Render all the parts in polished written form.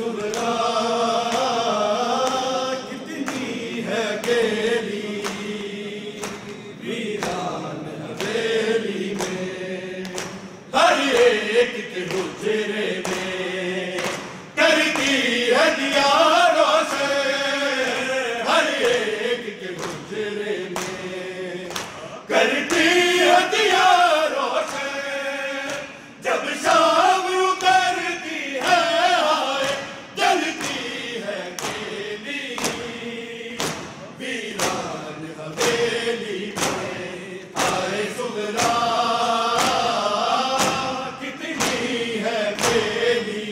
सुगरा कितनी है अकेली वीरान हवेली में, हर एक के हुजरे में करती है दिया रोशन, हर एक के हुजरे में करती है दिया रोशन। जब शाम उतरती है हाय जलती है केली वीरान हवेली में, हाय सुगरा कितनी है केली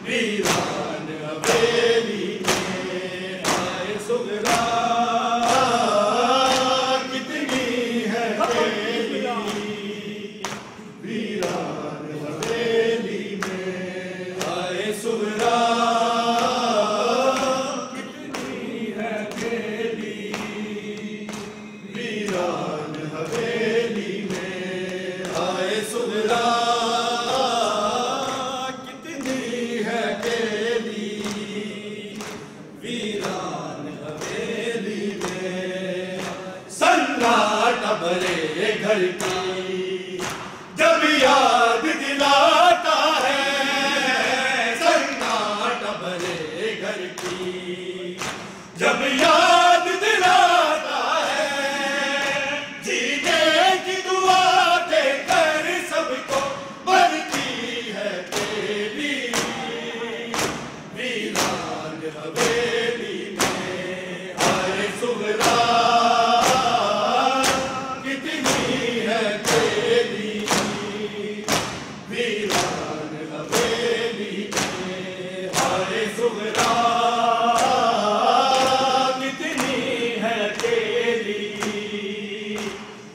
वीरान हवेली में, हाय सुगरा कितनी है केली वीरान हवेली में, हाय सुगरा कितनी है केली वीरान हवेली में, हाय सुगरा कितनी है केली वीरान हवेली में। सन्नाटा भरे घर की जब याद दिलाता है, सन्नाटा भरे घर की जब याद दिलाता है, जीने की दुआ देकर सबको बनती है केली वीरान हवेली में, हाय सुगरा कितनी है केली वीरान हवेली में, हाय सुगरा कितनी है केली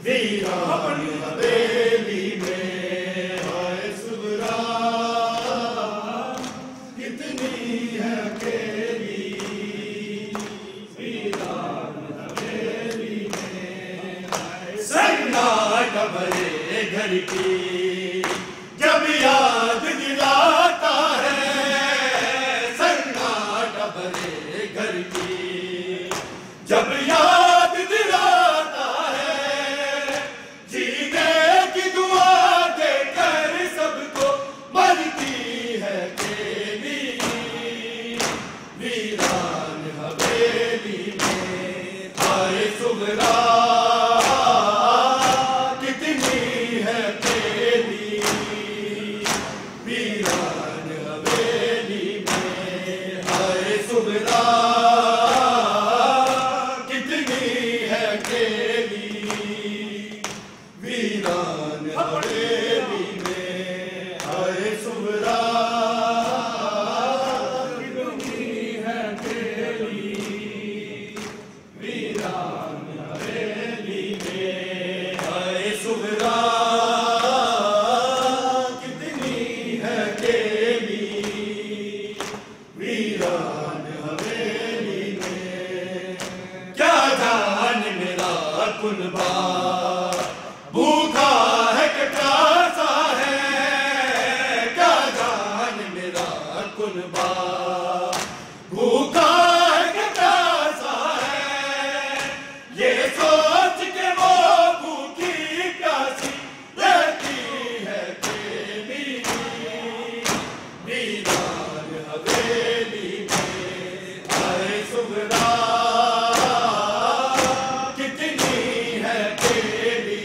वीरान हवेली में, हाय सुगरा कितनी है केली वीरान हवेली में। सन्नाटा भरे घर की जब याद दिलाता है, सन्नाटा भरे घर की जब याद दिलाता है, जीने की दुआ देकर सबको बनती है केली वीरान हवेली में, हाय सुगरा कितनी है केली वीरान हवेली में, हाय सुगरा कितनी है केली वीरान हवेली में, हाय सुगरा कितनी है केली वीरान हवेली में, हाय सुगरा कितनी है केली वीरान हवेली में। क्या जान मेरा कुनबा भूखा है कि प्यासा है, क्या जान मेरा कुनबा भूखा है कि प्यासा है, ये सोच के वो भूखी प्यासी रहती है केली वीरान हवेली में, हाय सुगरा कितनी है केली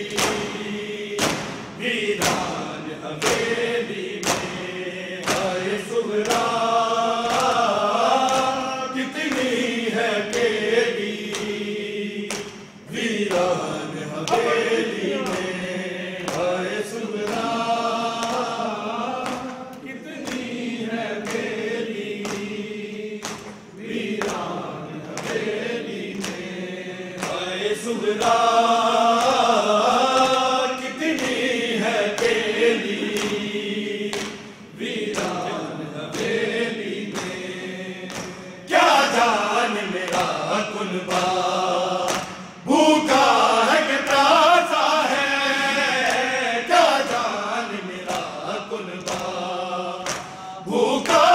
वीरान हवेली में, हाय सुगरा कितनी है केली वीरान हवेली में, हाय सुगरा कितनी है केली वीरान हवेली में, हाय सुगरा कितनी है केली वीरान हवेली में। क्या जान मेरा कुनबा भूखा है कि प्यासा है, क्या जान मेरा कुनबा भूखा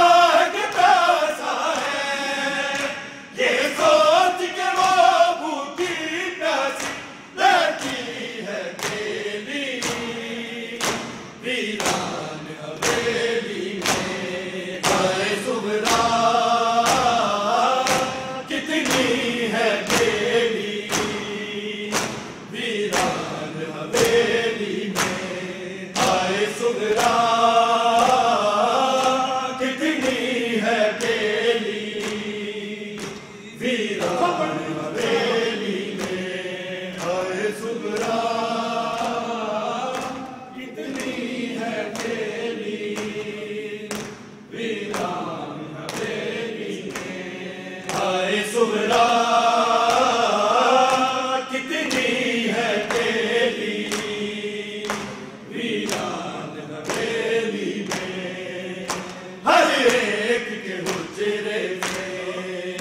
हुजरे में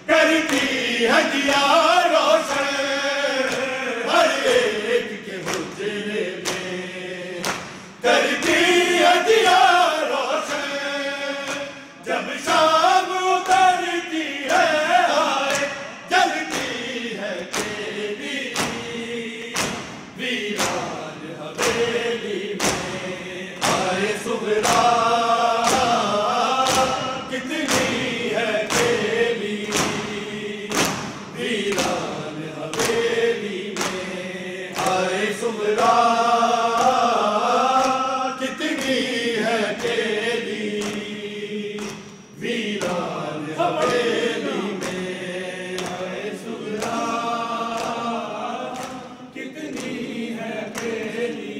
करती है दिया रोशन, हर एक के हुजरे में करती है दिया रोशन। जब शाम उतरती है आए जलती है तेरी वीरान हवेली में। आए सुगरा कितनी है तेरी वीरान हवेली में। आए सुगरा कितनी है तेरी वीरान हवेली में। आए सुगरा कितनी है तेरी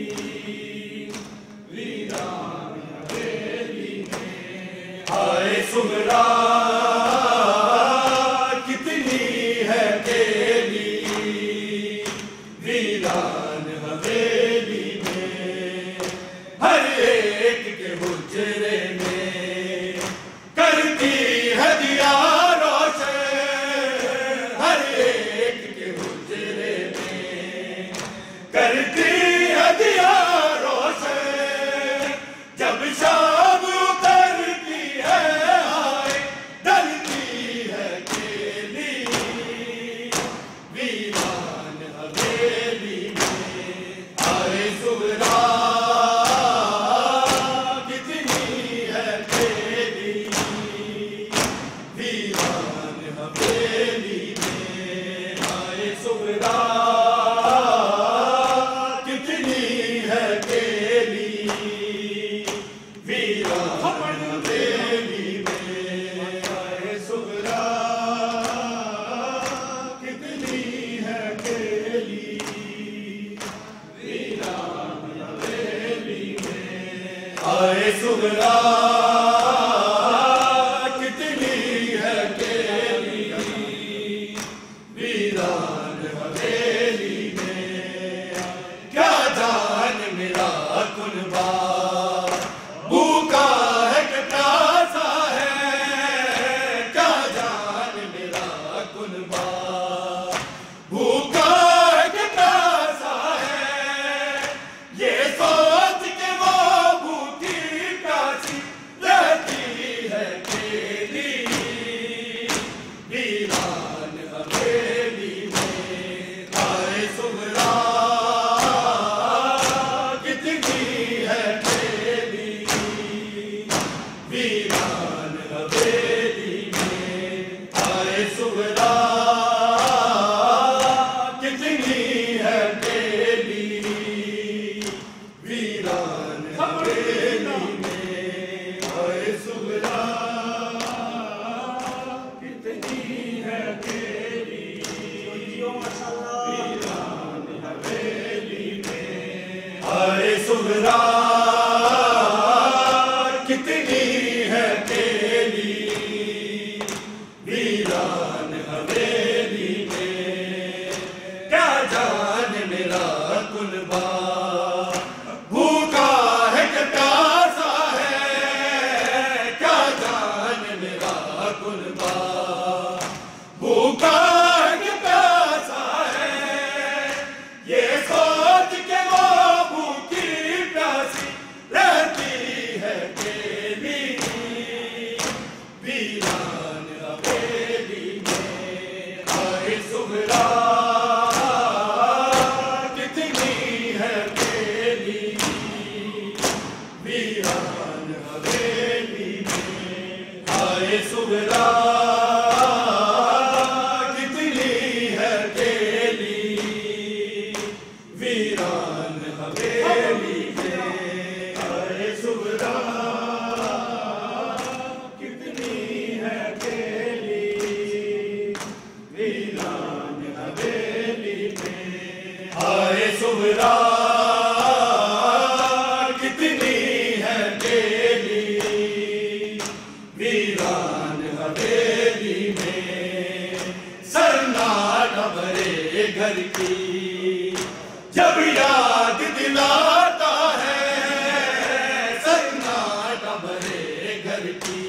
वीरान हवेली में। आए सुगरा कितनी है तेरी वीरान हवेली में। हर एक के हुजरे में करती है दिया रोशन, हर एक के हुजरे में करती है दिया रोशन। जब शाम उतरती है आए ढलती है केली वीरान हवेली में। आए सुगरा कितनी है तेरी वीरान हवेली में। आए सुगरा कितनी है तेरी वीरान हवेली में। आए सुगरा कितनी है तेरी वीरान हवेली में। आए सुगरा कितनी है तेरी वीरान हवेली में। क्या जान मेरा कुनबा भूखा है कि प्यासा है। क्या जान मेरा कुनबा भूखा है कि प्यासा है। ये सोच के वो भूखी प्यासी रहती है तेरी वीरान हवेली में। आए सुगरा कितनी है तेरी वीरान हवेली में। आए सुगरा कितनी है तेरी वीरान हवेली में। आए सुगरा कितनी है तेरी वीरान हवेली में। आए सुगरा कितनी है तेरी वीरान हवेली में। क्या जान मेरा कुनबा भूखा है कि प्यासा है। क्या जान मेरा कुनबा भूखा है कि प्यासा है। ये सोच के वो भूखी प्यासी रहती है तेरी वीरान हवेली में। आए सुगरा कितनी है तेरी वीरान हवेली में। आए सुगरा कितनी है तेरी वीरान हवेली में। आए सुगरा कितनी है तेरी वीरान हवेली में। आए सुगरा कितनी है तेरी वीरान हवेली में। सन्नाटा भरे घर की जब याद दिलाता है। सन्नाटा भरे घर की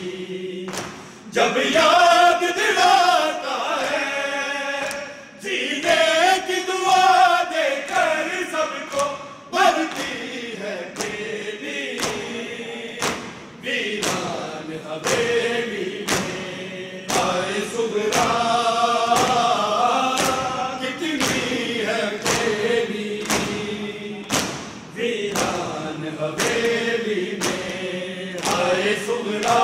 जब याद दिलाता है जीने की दुआ देकर सबको भरती है बेली वीरान हवेली में आए सुगरा कितनी है बेली वीरान हवेली में आए सुगरा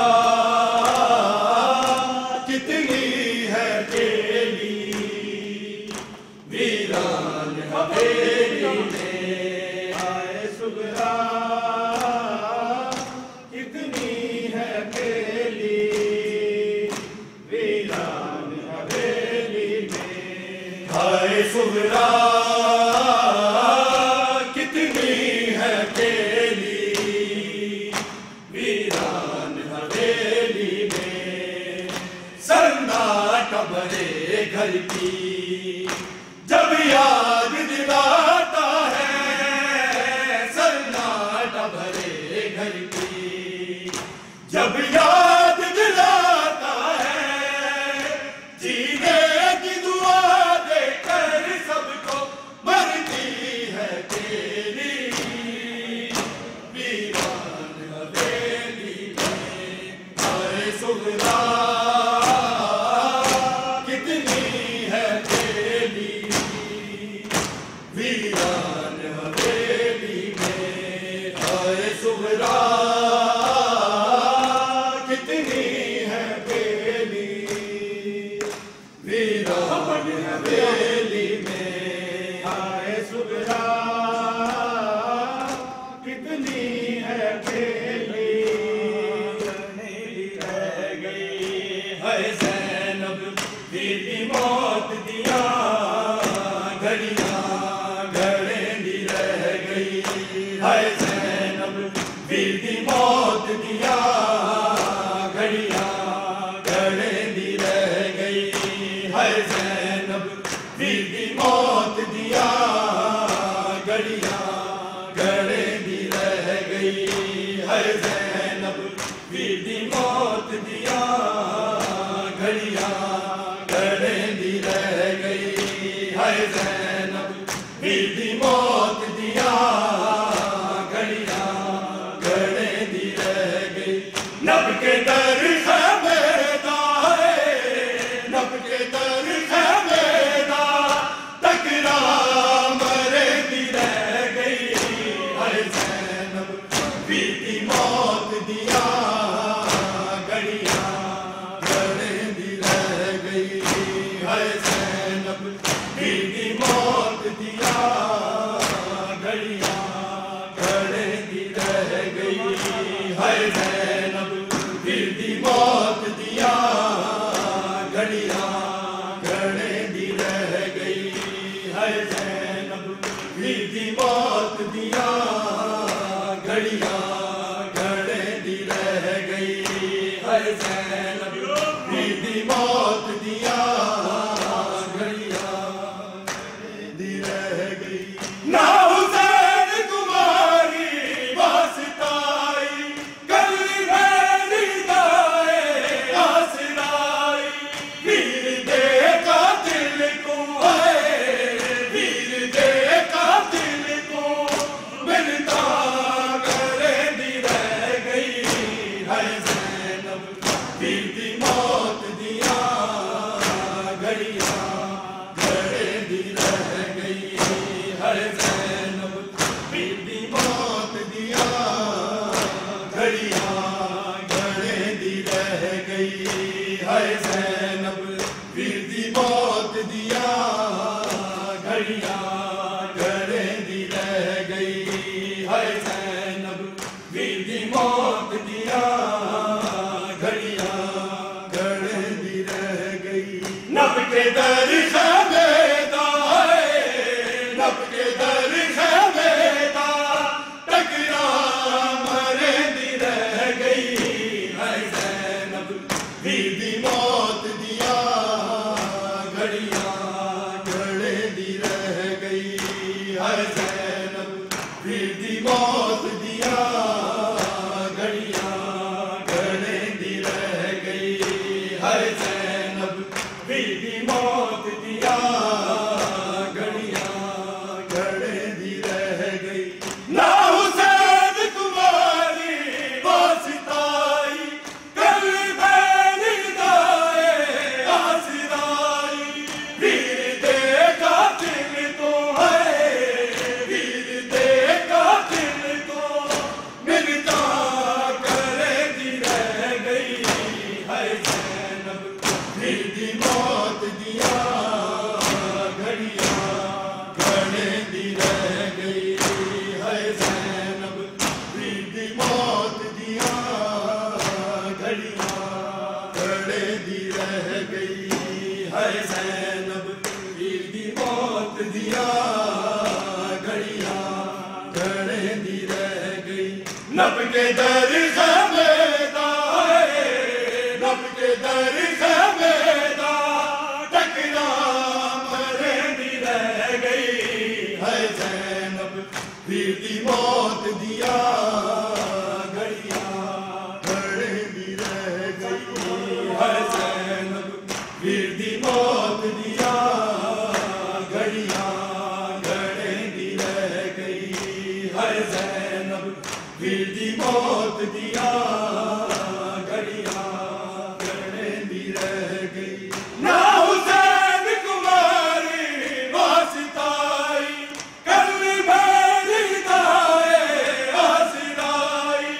वीरान हवेली में आए सुगरा कितनी है अकेली वीरान हवेली में आए सुगरा कितनी है अकेली वीरान हवेली में सन्नाटा भरे घर की जब याद दिलाता है सन्नाटा भरे घर की जब याद दिलाता है जीने की दुआ देकर सबको मरती है तेरी वीरान हवेली में आए सुगरा वीरान हवेली में आए सुगरा कितनी है बेली वीरान हवेली में आए सुगरा कितनी है बेली रह गई है ज़ैनब बीवी मौत दिया घड़ियां है ज़ैनब बीवी मौत दिया घड़ियां घड़ेंदी रह गई है ज़ैनब बीवी मौत दिया घड़ियां घड़ेंदी रह गई है ज़ैनब बीवी मौत दिया घड़ियां घड़ेंदी रह गई है ज़ैनब बीवी मौत दिया नब के दर खैमेदा नब के दर खैमेदा तकरा मरे भी रह गई है ज़ैनब बीवी मौत दिया घड़ियां घड़ेंदी रह गई है ज़ैनब बीवी मौत दिया घड़ियां घड़ेंदी रह गई है ज़ैनब बीवी मौत दिया घड़ियां घड़ेंदी रह गई है ज़ैनब बीवी मौत दिया घड़ियां घड़ेंदी रह गई है ज़ैनब बीवी मौत दिया घड़ियां घड़ेंदी रह गई ना बीवी मौत दिया घड़ियां घड़ेंदी रह गई है ज़ैनब बीवी मौत दिया घड़ियां घड़ेंदी रह गई है ज़ैनब बीवी मौत दिया घड़ियां घड़ेंदी रह गई है ज़ैनब बीवी मौत दिया नब के दर खैमेदा नब के दर खैमेदा तकरा मरेंदी रह गई है ज़ैनब बीवी मौत है ज़ैनब वीर दी मौत दिया घड़ियां घड़े दी रह गई नब के दर ख़ैमेदा नब के दर ख़ैमेदा टकरा मरे दी रह गई है ज़ैनब वीर दी मौत दिया घड़ियां घड़े दी रह गई है ज़ैनब वीर दी मौत दिया घड़ियां घड़े दी रह गई है ज़ैनब वीर दी मौत दिया घड़ियां घड़े दी रह गई ना हुसैन कुमारी वासिताई करनी भैरी दाए आसिराई